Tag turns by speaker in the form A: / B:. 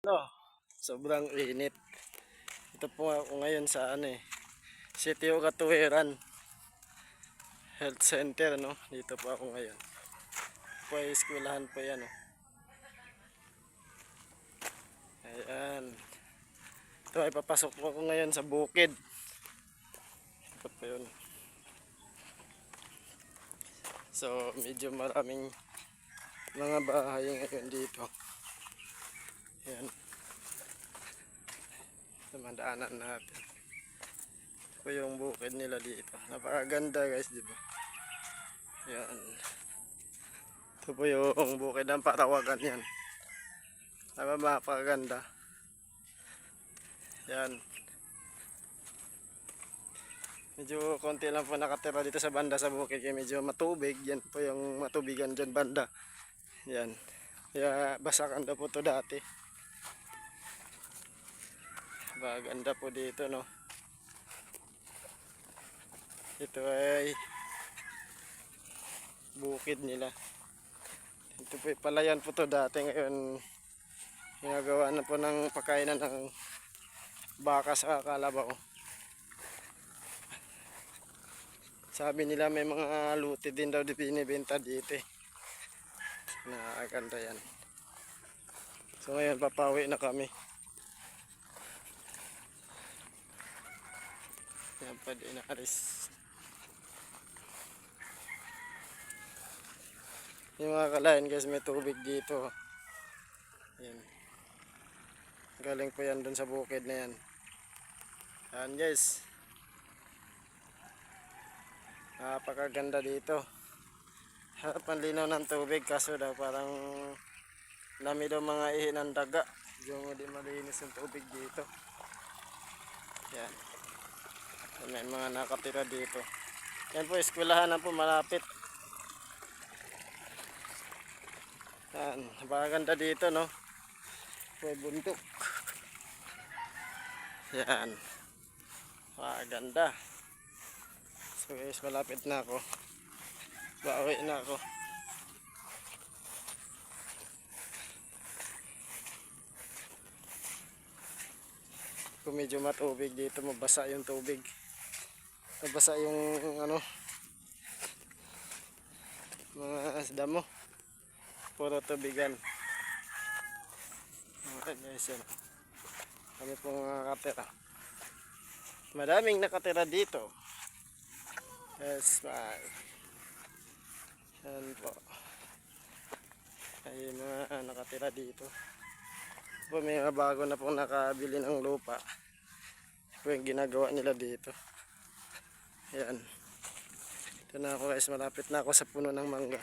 A: No, sobrang init. Ito po ako ngayon sa Sitio Katuwiran Health Center, no. Dito po ako ngayon. Po ay eskwelahan po 'yan, no. Ayan. Ito ay papasok po ako ngayon sa bukid. Ito po 'yun. So, medyo maraming mga bahay ngayon dito. Ayan. Dumadaanan natin. Ito po yung bukid nila dito. Napakaganda, guys, di ba? Ayan. Ito po yung bukid ng Parawagan yan. Napakaganda. Ayan. Medyo konti lang po nakatira dito sa banda sa bukid. Kaya medyo matubig. Yan po yung matubigan dyan banda. Yan. Kaya basakan daw po to dati. Maganda po dito, no. Ito ay bukid nila. Ito po ay palayan po to dati. Ngayon ginagawa na po ng pakainan ng baka sa kalabaw. Sabi nila may mga luti din daw binibenta dito, Nakaganda yan. So ngayon papawi na kami. Yan pa din aris. Yung mga kalahin, guys, may tubig dito. Yan. Galing po yan dun sa bukid na yan. Yan, guys. Napakaganda dito. Harap ang linaw ng tubig, kaso daw parang dami daw mga ihi ng daga. Yung hindi malinis yung tubig dito. Yan. May mga nakatira dito. Yan po, eskwelahan na po malapit. Yan, napakaganda dito, no. May bundok. Yan. Napakaganda. So guys, malapit na ako. Bawi na ako. Kung medyo matubig dito, mabasa yung tubig. Mabasa yung mga damo. Puro tubigan. Okay guys, yan. Kami pong nakatira. Madaming nakatira dito. Yes, man. Yan po. Ay mga nakatira dito. Po may mga bago na pong nakabili ng lupa. Ito yung ginagawa nila dito. Yan. Ito na ako, guys. Malapit na ako sa puno ng mangga.